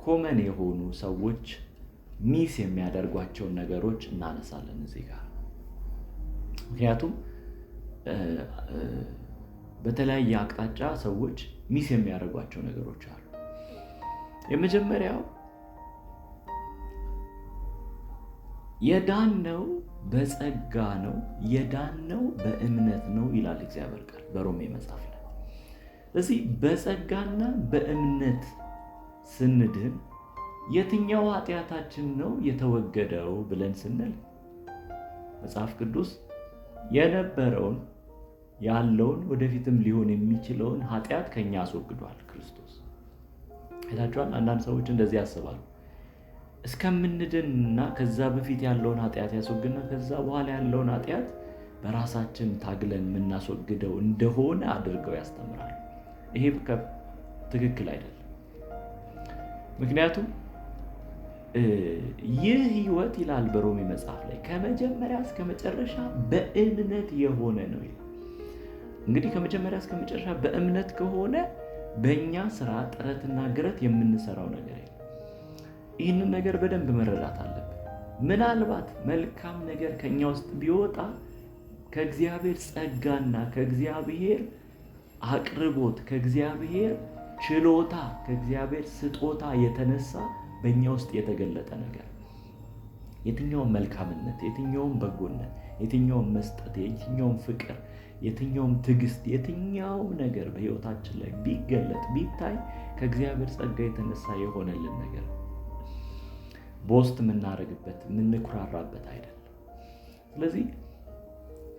ኮመን የሆኑ ሰዎች ሚስ የሚያደርጓቸውን ነገሮች እናነሳለን እዚህ ጋር። ምክንያቱም በተለያየ አቅጣጫ ሰዎች ሚስ የሚያደርጓቸው ነገሮች አሉ። የመጀመሪያው የዳነው በጸጋ ነው፣ የዳነው በእምነት ነው ይላል እግዚአብሔር ቃል በሮሜ መጽሐፍ ላይ። ስለዚህ በጸጋና በእምነት ስንድን የትኛው ኃጢአታችን ነው የተወገደው ብለን ስንል መጽሐፍ ቅዱስ የነበረውን ያለውን ወደፊትም ሊሆን የሚችለውን ኃጢአት ከኛ አስወግዷል ክርስቶስ። አይታችኋል። አንዳንድ ሰዎች እንደዚህ ያስባሉ። እስከምንድንና ከዛ በፊት ያለውን ኃጢአት ያስወግድና ከዛ በኋላ ያለውን ኃጢአት በራሳችን ታግለን የምናስወግደው እንደሆነ አድርገው ያስተምራሉ። ይሄ ትክክል አይደለም። ምክንያቱም ይህ ሕይወት ይላል በሮሜ መጽሐፍ ላይ ከመጀመሪያ እስከ መጨረሻ በእምነት የሆነ ነው ይላል። እንግዲህ ከመጀመሪያ እስከ መጨረሻ በእምነት ከሆነ በእኛ ስራ ጥረትና ግረት የምንሰራው ነገር የለም። ይህንን ነገር በደንብ መረዳት አለብን። ምናልባት መልካም ነገር ከኛ ውስጥ ቢወጣ ከእግዚአብሔር ጸጋና ከእግዚአብሔር አቅርቦት፣ ከእግዚአብሔር ችሎታ፣ ከእግዚአብሔር ስጦታ የተነሳ በእኛ ውስጥ የተገለጠ ነገር፣ የትኛውም መልካምነት፣ የትኛውም በጎነት፣ የትኛውም መስጠት፣ የትኛውም ፍቅር፣ የትኛውም ትዕግስት፣ የትኛውም ነገር በህይወታችን ላይ ቢገለጥ ቢታይ ከእግዚአብሔር ጸጋ የተነሳ የሆነልን ነገር ቦስት የምናደርግበት የምንኩራራበት አይደለም። ስለዚህ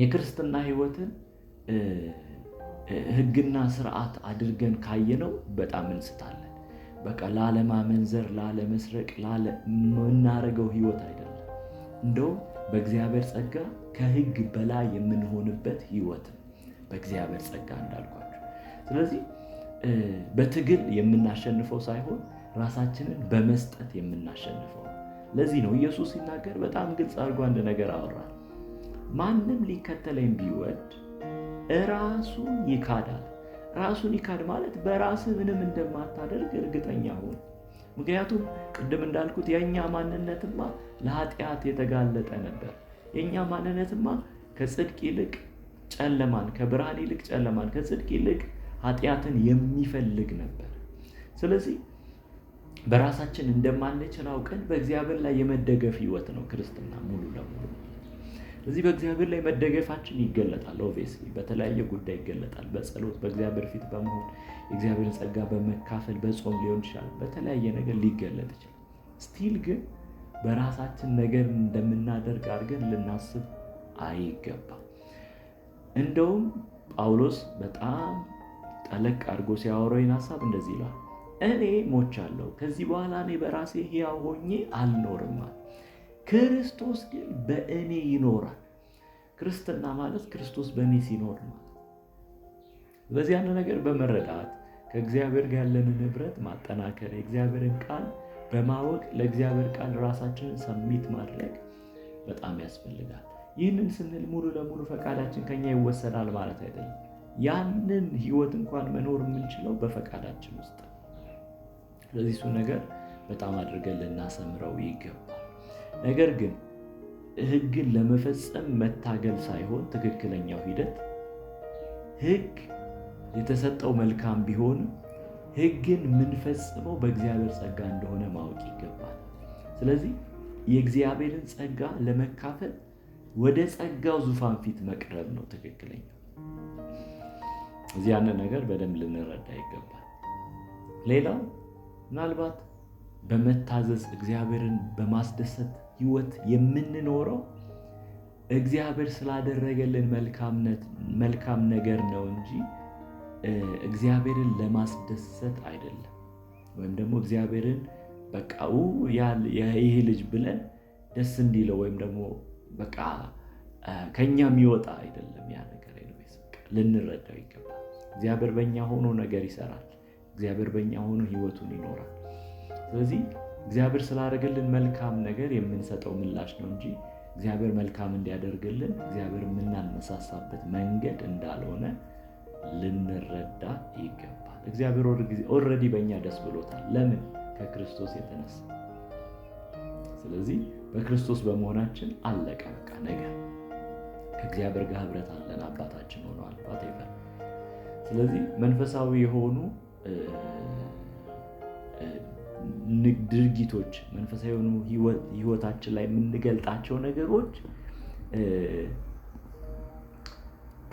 የክርስትና ህይወትን ህግና ስርዓት አድርገን ካየነው በጣም እንስታለን። በቃ ላለማመንዘር፣ ላለመስረቅ፣ ላለምናረገው ህይወት አይደለም። እንደውም በእግዚአብሔር ጸጋ ከህግ በላይ የምንሆንበት ህይወት በእግዚአብሔር ጸጋ እንዳልኳችሁ። ስለዚህ በትግል የምናሸንፈው ሳይሆን ራሳችንን በመስጠት የምናሸንፈው። ለዚህ ነው ኢየሱስ ሲናገር በጣም ግልጽ አድርጎ አንድ ነገር አወራ። ማንም ሊከተለኝ ቢወድ ራሱን ይካዳል። ራሱን ይካድ ማለት በራስህ ምንም እንደማታደርግ እርግጠኛ ሁን። ምክንያቱም ቅድም እንዳልኩት የኛ ማንነትማ ለኃጢአት የተጋለጠ ነበር። የኛ ማንነትማ ከጽድቅ ይልቅ ጨለማን፣ ከብርሃን ይልቅ ጨለማን፣ ከጽድቅ ይልቅ ኃጢአትን የሚፈልግ ነበር። ስለዚህ በራሳችን እንደማንችል አውቀን በእግዚአብሔር ላይ የመደገፍ ህይወት ነው ክርስትና ሙሉ ለሙሉ። ስለዚህ በእግዚአብሔር ላይ መደገፋችን ይገለጣል። ኦብቪየስሊ በተለያየ ጉዳይ ይገለጣል። በጸሎት በእግዚአብሔር ፊት በመሆን የእግዚአብሔርን ጸጋ በመካፈል በጾም ሊሆን ይችላል። በተለያየ ነገር ሊገለጥ ይችላል። ስቲል ግን በራሳችን ነገር እንደምናደርግ አድርገን ልናስብ አይገባም። እንደውም ጳውሎስ በጣም ጠለቅ አድርጎ ሲያወራው ይህን ሀሳብ እንደዚህ ይላል። እኔ ሞቻለሁ፣ ከዚህ በኋላ እኔ በራሴ ሕያው ሆኜ አልኖርም፣ ክርስቶስ ግን በእኔ ይኖራል። ክርስትና ማለት ክርስቶስ በእኔ ሲኖር ማለት። በዚህ አንድ ነገር በመረዳት ከእግዚአብሔር ጋር ያለንን ህብረት ማጠናከር፣ የእግዚአብሔርን ቃል በማወቅ ለእግዚአብሔር ቃል ራሳችንን ሰሚት ማድረግ በጣም ያስፈልጋል። ይህንን ስንል ሙሉ ለሙሉ ፈቃዳችን ከኛ ይወሰዳል ማለት አይደለም። ያንን ህይወት እንኳን መኖር የምንችለው በፈቃዳችን ውስጥ። ስለዚህ እሱ ነገር በጣም አድርገን ልናሰምረው ይገባል። ነገር ግን ህግን ለመፈጸም መታገል ሳይሆን ትክክለኛው ሂደት ህግ የተሰጠው መልካም ቢሆንም ህግን የምንፈጽመው በእግዚአብሔር ጸጋ እንደሆነ ማወቅ ይገባል። ስለዚህ የእግዚአብሔርን ጸጋ ለመካፈል ወደ ጸጋው ዙፋን ፊት መቅረብ ነው ትክክለኛው። እዚህ ያንን ነገር በደንብ ልንረዳ ይገባል። ሌላው ምናልባት በመታዘዝ እግዚአብሔርን በማስደሰት ህይወት የምንኖረው እግዚአብሔር ስላደረገልን መልካም ነገር ነው እንጂ እግዚአብሔርን ለማስደሰት አይደለም። ወይም ደግሞ እግዚአብሔርን በቃ ይሄ ልጅ ብለን ደስ እንዲለው ወይም ደግሞ በቃ ከኛ የሚወጣ አይደለም። ያ ነገር ልንረዳው ይገባል። እግዚአብሔር በእኛ ሆኖ ነገር ይሰራል። እግዚአብሔር በእኛ ሆኖ ህይወቱን ይኖራል። ስለዚህ እግዚአብሔር ስላደረገልን መልካም ነገር የምንሰጠው ምላሽ ነው እንጂ እግዚአብሔር መልካም እንዲያደርግልን እግዚአብሔር የምናነሳሳበት መንገድ እንዳልሆነ ልንረዳ ይገባል። እግዚአብሔር ኦልሬዲ በእኛ ደስ ብሎታል። ለምን? ከክርስቶስ የተነሳ። ስለዚህ በክርስቶስ በመሆናችን አለቀ በቃ ነገር ከእግዚአብሔር ጋር ህብረት አለን፣ አባታችን ሆኗል whatever። ስለዚህ መንፈሳዊ የሆኑ ድርጊቶች፣ መንፈሳዊ የሆኑ ህይወታችን ላይ የምንገልጣቸው ነገሮች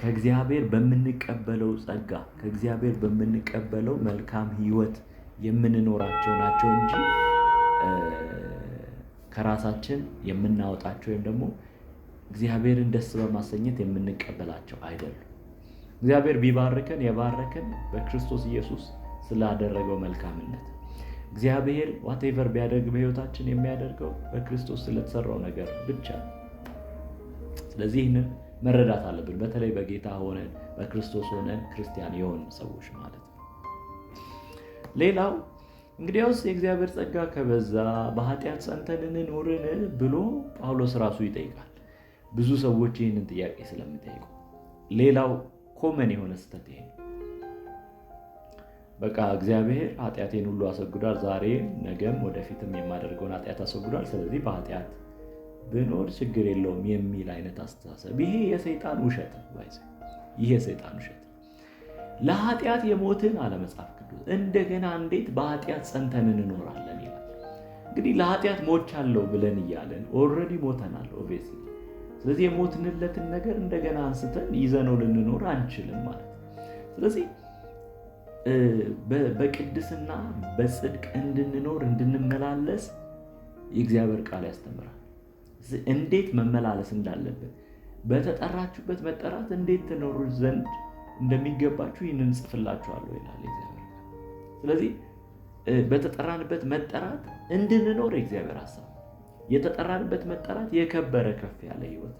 ከእግዚአብሔር በምንቀበለው ጸጋ፣ ከእግዚአብሔር በምንቀበለው መልካም ህይወት የምንኖራቸው ናቸው እንጂ ከራሳችን የምናወጣቸው ወይም ደግሞ እግዚአብሔርን ደስ በማሰኘት የምንቀበላቸው አይደሉም። እግዚአብሔር ቢባርከን የባረከን በክርስቶስ ኢየሱስ ስላደረገው መልካምነት፣ እግዚአብሔር ዋቴቨር ቢያደርግ በህይወታችን የሚያደርገው በክርስቶስ ስለተሰራው ነገር ብቻ ነው። ስለዚህ ይህንን መረዳት አለብን። በተለይ በጌታ ሆነን በክርስቶስ ሆነን ክርስቲያን የሆን ሰዎች ማለት ነው። ሌላው እንግዲያውስ የእግዚአብሔር ጸጋ ከበዛ በኃጢአት ጸንተን እንኖርን ብሎ ጳውሎስ ራሱ ይጠይቃል። ብዙ ሰዎች ይህንን ጥያቄ ስለሚጠይቁ ሌላው ኮመን የሆነ ስህተት ይሄ ነው። በቃ እግዚአብሔር ኃጢአቴን ሁሉ አስወግዷል፣ ዛሬም ነገም ወደፊትም የማደርገውን ኃጢአት አስወግዷል፣ ስለዚህ በኃጢአት ብኖር ችግር የለውም የሚል አይነት አስተሳሰብ፣ ይሄ የሰይጣን ውሸት ነው። ይሄ የሰይጣን ውሸት ለኃጢአት የሞትን አለ መጽሐፍ ቅዱስ። እንደገና እንዴት በኃጢአት ጸንተን እንኖራለን ይላል። እንግዲህ ለኃጢአት ሞቻለሁ ብለን እያለን ኦልሬዲ ሞተናል ኦብቪየስሊ። ስለዚህ የሞትንለትን ነገር እንደገና አንስተን ይዘነው ልንኖር አንችልም ማለት ነው። ስለዚህ በቅድስና በጽድቅ እንድንኖር እንድንመላለስ የእግዚአብሔር ቃል ያስተምራል። እንዴት መመላለስ እንዳለበት፣ በተጠራችሁበት መጠራት እንዴት ትኖሩ ዘንድ እንደሚገባችሁ ይህንን ጽፍላችኋለሁ ይላል እግዚአብሔር። ስለዚህ በተጠራንበት መጠራት እንድንኖር የእግዚአብሔር ሐሳብ፣ የተጠራንበት መጠራት የከበረ ከፍ ያለ ህይወት፣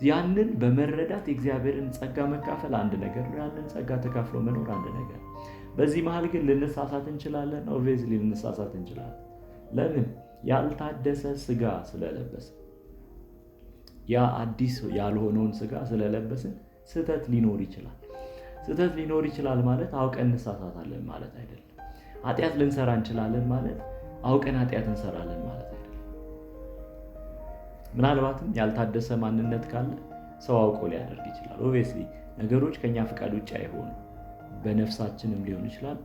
ያንን በመረዳት የእግዚአብሔርን ጸጋ መካፈል አንድ ነገር ነው። ያንን ጸጋ ተካፍሎ መኖር አንድ ነገር። በዚህ መሃል ግን ልንሳሳት እንችላለን። ኦብቪየስሊ ልንሳሳት እንችላለን። ለምን? ያልታደሰ ስጋ ስለለበሰ፣ ያ አዲስ ያልሆነውን ስጋ ስለለበስን ስህተት ሊኖር ይችላል። ስህተት ሊኖር ይችላል ማለት አውቀን እንሳሳታለን ማለት አይደለም። ኃጢአት ልንሰራ እንችላለን ማለት አውቀን ኃጢአት እንሰራለን ማለት አይደለም። ምናልባትም ያልታደሰ ማንነት ካለ ሰው አውቆ ሊያደርግ ይችላል። ኦብቪየስሊ ነገሮች ከኛ ፍቃድ ውጭ አይሆኑ፣ በነፍሳችንም ሊሆን ይችላል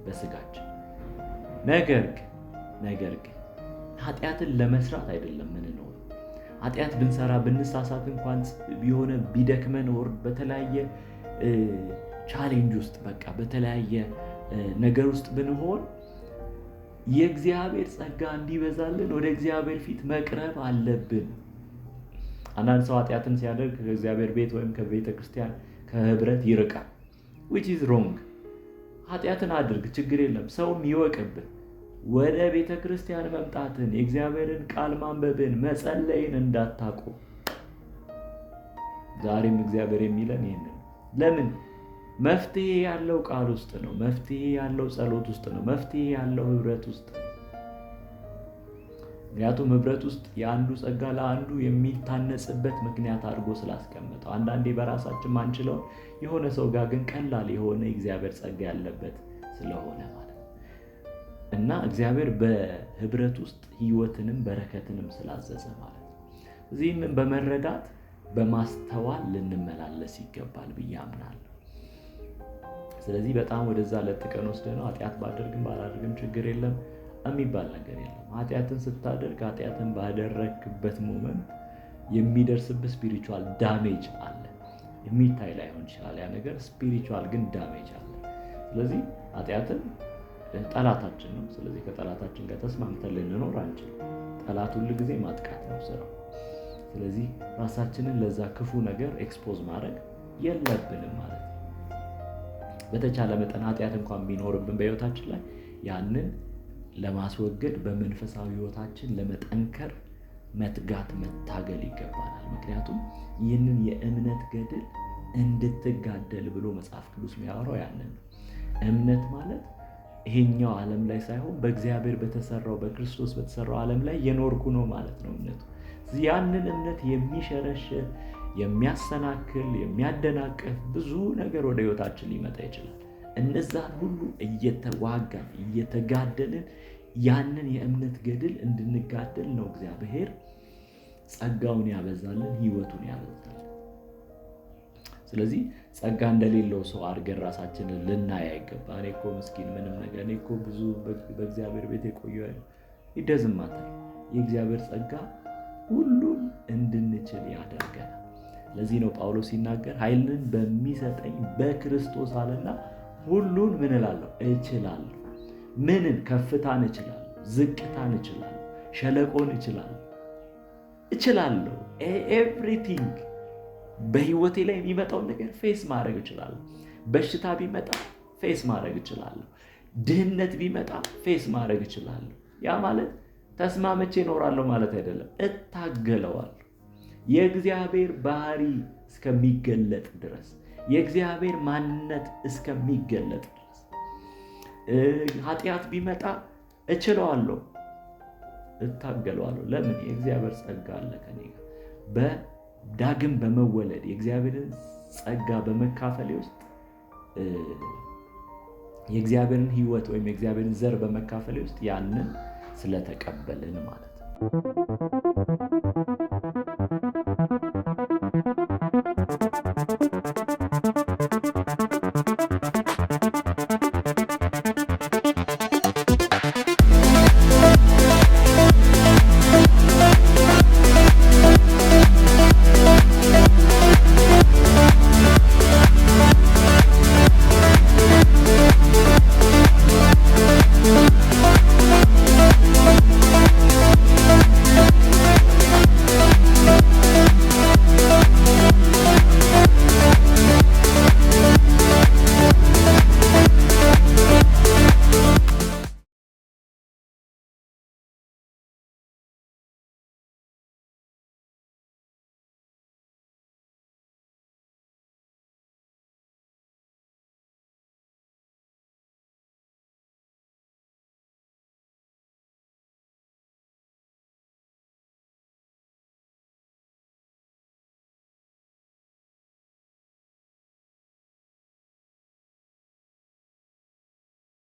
በስጋችን። ነገር ግን ኃጢአትን ለመስራት አይደለም ምንኖር። ኃጢአት ብንሰራ ብንሳሳት እንኳን የሆነ ቢደክመን ወር በተለያየ ቻሌንጅ ውስጥ በቃ በተለያየ ነገር ውስጥ ብንሆን የእግዚአብሔር ጸጋ እንዲበዛልን ወደ እግዚአብሔር ፊት መቅረብ አለብን። አንዳንድ ሰው ኃጢአትን ሲያደርግ ከእግዚአብሔር ቤት ወይም ከቤተ ክርስቲያን ከህብረት ይርቃል። which is wrong። ኃጢአትን አድርግ ችግር የለም፣ ሰውም ይወቅብህ። ወደ ቤተ ክርስቲያን መምጣትን፣ የእግዚአብሔርን ቃል ማንበብን፣ መጸለይን እንዳታቆም። ዛሬም እግዚአብሔር የሚለን ይህንን። ለምን? መፍትሄ ያለው ቃል ውስጥ ነው። መፍትሄ ያለው ጸሎት ውስጥ ነው። መፍትሄ ያለው ህብረት ውስጥ ነው። ምክንያቱም ህብረት ውስጥ የአንዱ ጸጋ ለአንዱ የሚታነጽበት ምክንያት አድርጎ ስላስቀመጠው፣ አንዳንዴ በራሳችን ማንችለው የሆነ ሰው ጋር ግን ቀላል የሆነ እግዚአብሔር ጸጋ ያለበት ስለሆነ ማለት ነው። እና እግዚአብሔር በህብረት ውስጥ ህይወትንም በረከትንም ስላዘዘ ማለት ነው። እዚህንም በመረዳት በማስተዋል ልንመላለስ ይገባል ብዬ አምናለሁ። ስለዚህ በጣም ወደዛ ለጥቀን ወስደነው ኃጢአት ባደርግም ባላደርግም ችግር የለም የሚባል ነገር የለም። ኃጢአትን ስታደርግ ኃጢአትን ባደረግበት ሞመንት የሚደርስብህ ስፒሪቹዋል ዳሜጅ አለ። የሚታይ ላይሆን ይችላል ያ ነገር፣ ስፒሪቹዋል ግን ዳሜጅ አለ። ስለዚህ ኃጢአትን ጠላታችን ነው። ስለዚህ ከጠላታችን ጋር ተስማምተን ልንኖር አንችልም። ጠላት ሁሉ ጊዜ ማጥቃት ነው ስራው። ስለዚህ ራሳችንን ለዛ ክፉ ነገር ኤክስፖዝ ማድረግ የለብንም ማለት ነው። በተቻለ መጠን ኃጢአት እንኳን ቢኖርብን በህይወታችን ላይ ያንን ለማስወገድ በመንፈሳዊ ህይወታችን ለመጠንከር መትጋት መታገል ይገባናል። ምክንያቱም ይህንን የእምነት ገድል እንድትጋደል ብሎ መጽሐፍ ቅዱስ የሚያወራው ያንን ነው። እምነት ማለት ይሄኛው ዓለም ላይ ሳይሆን በእግዚአብሔር በተሰራው በክርስቶስ በተሰራው ዓለም ላይ የኖርኩ ነው ማለት ነው እምነቱ። ያንን እምነት የሚሸረሽር የሚያሰናክል የሚያደናቅፍ ብዙ ነገር ወደ ህይወታችን ሊመጣ ይችላል። እነዛን ሁሉ እየተዋጋን እየተጋደልን ያንን የእምነት ገድል እንድንጋደል ነው እግዚአብሔር ጸጋውን ያበዛልን፣ ህይወቱን ያበዛልን። ስለዚህ ጸጋ እንደሌለው ሰው አድርገን ራሳችንን ልናይ አይገባ። እኔ እኮ ምስኪን ምንም ነገር፣ እኔ እኮ ብዙ በእግዚአብሔር ቤት የቆየሁ ይደዝማታል። የእግዚአብሔር ጸጋ ሁሉን እንድንችል ያደርገናል። ለዚህ ነው ጳውሎስ ሲናገር ኃይልን በሚሰጠኝ በክርስቶስ አለና ሁሉን ምን እላለሁ? እችላለሁ። ምንን? ከፍታን እችላለሁ፣ ዝቅታን እችላለሁ፣ ሸለቆን እችላለሁ። ኤቭሪቲንግ በህይወቴ ላይ የሚመጣውን ነገር ፌስ ማድረግ እችላለሁ። በሽታ ቢመጣ ፌስ ማድረግ እችላለሁ። ድህነት ቢመጣ ፌስ ማድረግ እችላለሁ። ያ ማለት ተስማምቼ እኖራለሁ ማለት አይደለም። እታገለዋለሁ። የእግዚአብሔር ባህሪ እስከሚገለጥ ድረስ፣ የእግዚአብሔር ማንነት እስከሚገለጥ ድረስ ኃጢአት ቢመጣ እችለዋለሁ፣ እታገለዋለሁ። ለምን? የእግዚአብሔር ጸጋ አለ ከኔ ጋር። በዳግም በመወለድ የእግዚአብሔርን ጸጋ በመካፈሌ ውስጥ የእግዚአብሔርን ህይወት ወይም የእግዚአብሔርን ዘር በመካፈሌ ውስጥ ያንን ስለተቀበልን ማለት ነው።